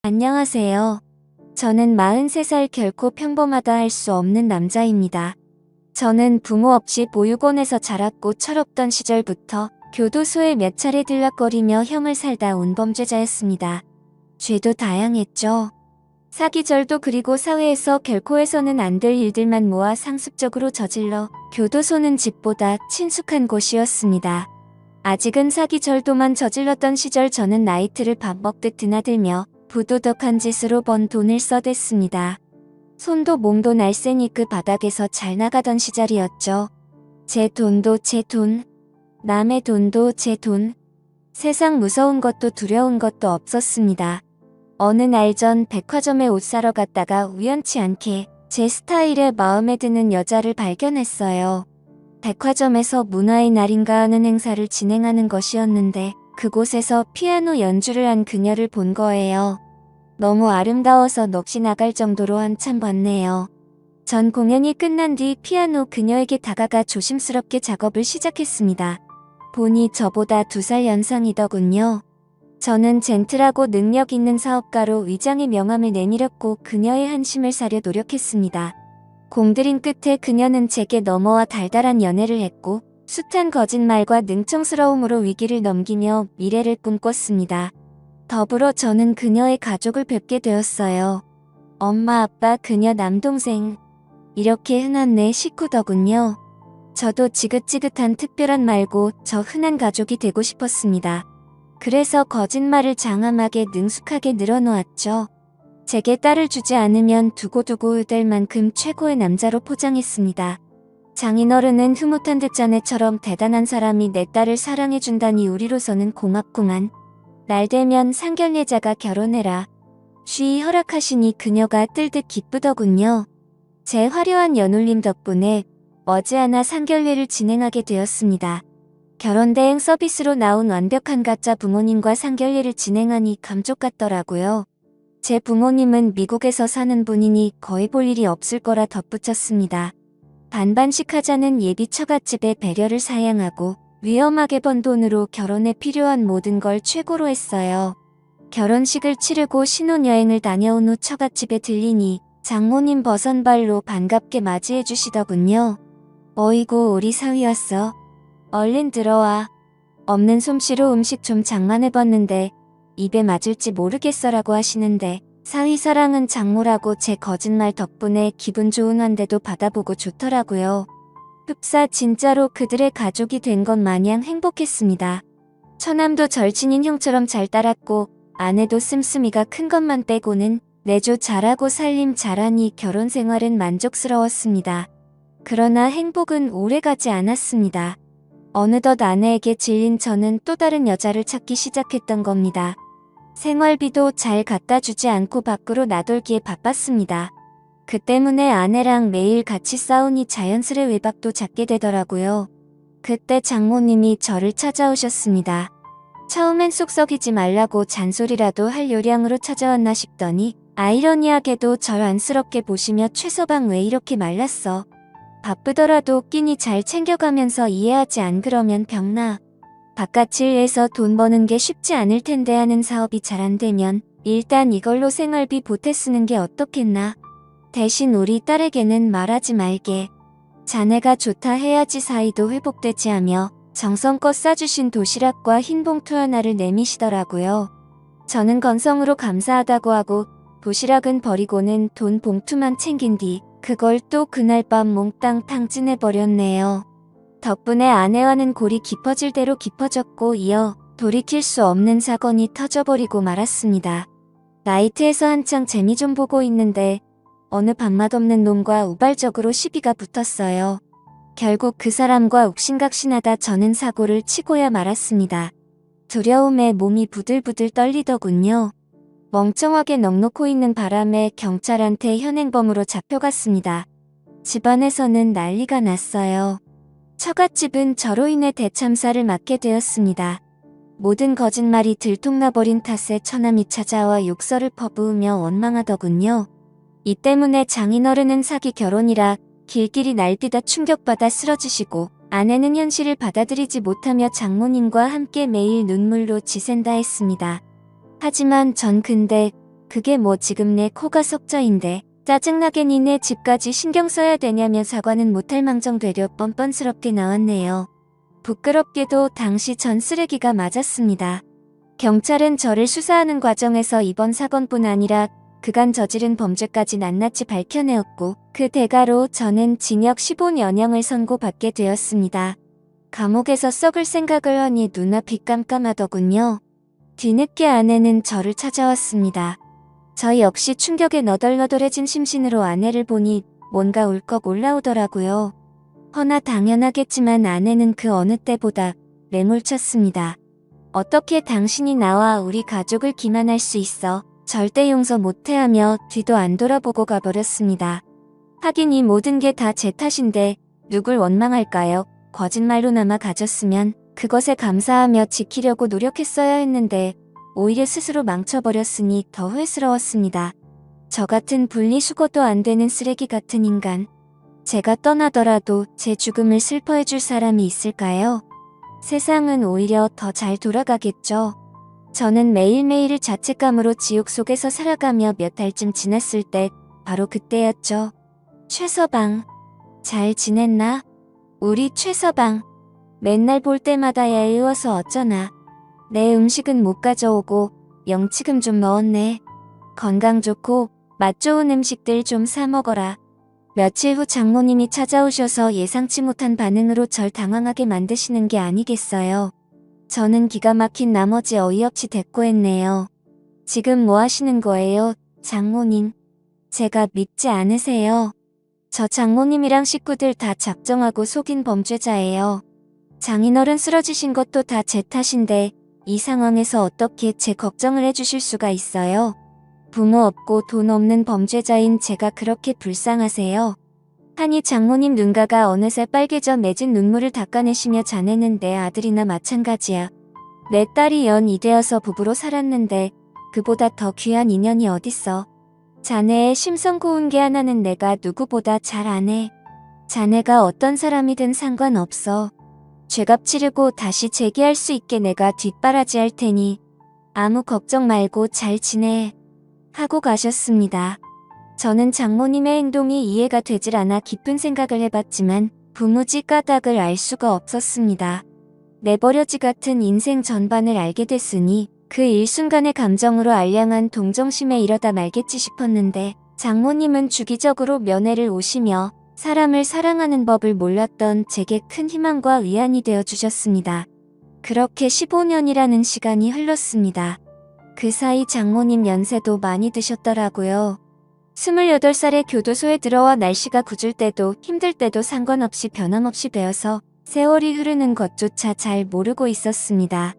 안녕하세요. 저는 43살 결코 평범하다 할 수 없는 남자입니다. 저는 부모 없이 보육원에서 자랐고 철없던 시절부터 교도소에 몇 차례 들락거리며 형을 살다 온 범죄자였습니다. 죄도 다양했죠. 사기절도 그리고 사회에서 결코 해서는 안 될 일들만 모아 상습적으로 저질러 교도소는 집보다 친숙한 곳이었습니다. 아직은 사기절도만 저질렀던 시절 저는 나이트를 밥 먹듯 드나들며 부도덕한 짓으로 번 돈을 써댔습니다. 손도 몸도 날쌘이 그 바닥에서 잘 나가던 시절이었죠. 제 돈도 제 돈, 남의 돈도 제 돈. 세상 무서운 것도 두려운 것도 없었습니다. 어느 날 전 백화점에 옷 사러 갔다가 우연치 않게 제 스타일에 마음에 드는 여자를 발견했어요. 백화점에서 문화의 날인가 하는 행사를 진행하는 것이었는데 그곳에서 피아노 연주를 한 그녀를 본 거예요. 너무 아름다워서 넋이 나갈 정도로 한참 봤네요. 전 공연이 끝난 뒤 피아노 그녀에게 다가가 조심스럽게 작업을 시작했습니다. 보니 저보다 2살 연상이더군요. 저는 젠틀하고 능력 있는 사업가로 위장의 명함을 내밀었고 그녀의 한심을 사려 노력했습니다. 공들인 끝에 그녀는 제게 넘어와 달달한 연애를 했고 숱한 거짓말과 능청스러움으로 위기를 넘기며 미래를 꿈꿨습니다. 더불어 저는 그녀의 가족을 뵙게 되었어요. 엄마, 아빠, 그녀 남동생. 이렇게 흔한 내 식구더군요. 저도 지긋지긋한 특별한 말고 저 흔한 가족이 되고 싶었습니다. 그래서 거짓말을 장함하게 능숙하게 늘어놓았죠. 제게 딸을 주지 않으면 두고두고 의될 만큼 최고의 남자로 포장했습니다. 장인어른은 흐뭇한 듯자네처럼 대단한 사람이 내 딸을 사랑해준다니 우리로서는 고맙구만. 날 되면 상견례자가 결혼해라. 쉬이 허락하시니 그녀가 뜰듯 기쁘더군요. 제 화려한 연울림 덕분에 머지않아 상견례를 진행하게 되었습니다. 결혼대행 서비스로 나온 완벽한 가짜 부모님과 상견례를 진행하니 감쪽 같더라고요. 제 부모님은 미국에서 사는 분이니 거의 볼 일이 없을 거라 덧붙였습니다. 반반씩 하자는 예비 처갓집에 배려를 사양하고 위험하게 번 돈으로 결혼에 필요한 모든 걸 최고로 했어요. 결혼식을 치르고 신혼여행을 다녀온 후 처갓집에 들리니 장모님 버선발로 반갑게 맞이해 주시더군요. 어이구 우리 사위 왔어. 얼른 들어와. 없는 솜씨로 음식 좀 장만해봤는데 입에 맞을지 모르겠어라고 하시는데 사위 사랑은 장모라고 제 거짓말 덕분에 기분 좋은 환대도 받아보고 좋더라고요. 흡사 진짜로 그들의 가족이 된 것 마냥 행복했습니다. 처남도 절친인 형처럼 잘 따랐고 아내도 씀씀이가 큰 것만 빼고는 내조 잘하고 살림 잘하니 결혼 생활은 만족스러웠습니다. 그러나 행복은 오래가지 않았습니다. 어느덧 아내에게 질린 저는 또 다른 여자를 찾기 시작했던 겁니다. 생활비도 잘 갖다 주지 않고 밖으로 나돌기에 바빴습니다. 그 때문에 아내랑 매일 같이 싸우니 자연스레 외박도 잡게 되더라고요. 그때 장모님이 저를 찾아오셨습니다. 처음엔 쏙썩이지 말라고 잔소리라도 할 요량으로 찾아왔나 싶더니 아이러니하게도 절 안쓰럽게 보시며 최서방 왜 이렇게 말랐어. 바쁘더라도 끼니 잘 챙겨가면서 이해하지 안 그러면 병나. 바깥일에서 돈 버는 게 쉽지 않을 텐데 하는 사업이 잘 안 되면 일단 이걸로 생활비 보태 쓰는 게 어떻겠나. 대신 우리 딸에게는 말하지 말게. 자네가 좋다 해야지 사이도 회복되지 하며 정성껏 싸주신 도시락과 흰 봉투 하나를 내미시더라고요. 저는 건성으로 감사하다고 하고 도시락은 버리고는 돈 봉투만 챙긴 뒤 그걸 또 그날 밤 몽땅 탕진해버렸네요. 덕분에 아내와는 골이 깊어질 대로 깊어졌고 이어 돌이킬 수 없는 사건이 터져버리고 말았습니다. 나이트에서 한창 재미 좀 보고 있는데 어느 밥맛 없는 놈과 우발적으로 시비가 붙었어요. 결국 그 사람과 옥신각신하다 저는 사고를 치고야 말았습니다. 두려움에 몸이 부들부들 떨리더군요. 멍청하게 넋놓고 있는 바람에 경찰한테 현행범으로 잡혀갔습니다. 집안에서는 난리가 났어요. 처갓집은 저로 인해 대참사를 맞게 되었습니다. 모든 거짓말이 들통나버린 탓에 처남이 찾아와 욕설을 퍼부으며 원망하더군요. 이 때문에 장인어른은 사기 결혼이라 길길이 날뛰다 충격받아 쓰러지시고 아내는 현실을 받아들이지 못하며 장모님과 함께 매일 눈물로 지샌다 했습니다. 하지만 전 근데 그게 뭐 지금 내 코가 석저인데 짜증나게 니네 집까지 신경 써야 되냐며 사과는 못할 망정 되려 뻔뻔스럽게 나왔네요. 부끄럽게도 당시 전 쓰레기가 맞았습니다. 경찰은 저를 수사하는 과정에서 이번 사건뿐 아니라 그간 저지른 범죄까지 낱낱이 밝혀내었고 그 대가로 저는 징역 15년형을 선고받게 되었습니다. 감옥에서 썩을 생각을 하니 눈앞이 깜깜하더군요. 뒤늦게 아내는 저를 찾아왔습니다. 저 역시 충격에 너덜너덜해진 심신으로 아내를 보니 뭔가 울컥 올라오더라고요. 허나 당연하겠지만 아내는 그 어느 때보다 매몰쳤습니다. 어떻게 당신이 나와 우리 가족을 기만할 수 있어? 절대 용서 못해 하며 뒤도 안 돌아보고 가버렸습니다. 하긴 이 모든 게 다 제 탓인데 누굴 원망할까요? 거짓말로나마 가졌으면 그것에 감사하며 지키려고 노력했어야 했는데 오히려 스스로 망쳐버렸으니 더 후회스러웠습니다. 저 같은 분리수거도 안 되는 쓰레기 같은 인간. 제가 떠나더라도 제 죽음을 슬퍼해줄 사람이 있을까요? 세상은 오히려 더 잘 돌아가겠죠. 저는 매일매일을 자책감으로 지옥 속에서 살아가며 몇 달쯤 지났을 때 바로 그때였죠. 최서방, 잘 지냈나? 우리 최서방. 맨날 볼 때마다 애이워서 어쩌나. 내 음식은 못 가져오고 영치금 좀 넣었네. 건강 좋고 맛 좋은 음식들 좀 사 먹어라. 며칠 후 장모님이 찾아오셔서 예상치 못한 반응으로 절 당황하게 만드시는 게 아니겠어요. 저는 기가 막힌 나머지 어이없이 대꾸했네요. 지금 뭐 하시는 거예요, 장모님? 제가 믿지 않으세요? 저 장모님이랑 식구들 다 작정하고 속인 범죄자예요. 장인어른 쓰러지신 것도 다 제 탓인데 이 상황에서 어떻게 제 걱정을 해주실 수가 있어요? 부모 없고 돈 없는 범죄자인 제가 그렇게 불쌍하세요? 하니 장모님 눈가가 어느새 빨개져 맺은 눈물을 닦아내시며 자네는 내 아들이나 마찬가지야. 내 딸이 연이되어서 부부로 살았는데 그보다 더 귀한 인연이 어딨어. 자네의 심성 고운 게 하나는 내가 누구보다 잘 아네. 자네가 어떤 사람이든 상관없어. 죄값 치르고 다시 재기할 수 있게 내가 뒷바라지 할 테니 아무 걱정 말고 잘 지내. 하고 가셨습니다. 저는 장모님의 행동이 이해가 되질 않아 깊은 생각을 해봤지만 부무지 까닭을 알 수가 없었습니다. 내버려지 같은 인생 전반을 알게 됐으니 그 일순간의 감정으로 알량한 동정심에 이러다 말겠지 싶었는데 장모님은 주기적으로 면회를 오시며 사람을 사랑하는 법을 몰랐던 제게 큰 희망과 위안이 되어주셨습니다. 그렇게 15년이라는 시간이 흘렀습니다. 그 사이 장모님 연세도 많이 드셨더라고요. 28살에 교도소에 들어와 날씨가 궂을 때도 힘들 때도 상관없이 변함없이 배워서 세월이 흐르는 것조차 잘 모르고 있었습니다.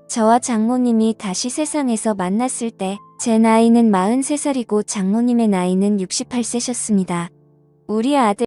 저와 장모님이 다시 세상에서 만났을 때 제 나이는 43살이고 장모님의 나이는 68세셨습니다. 우리 아들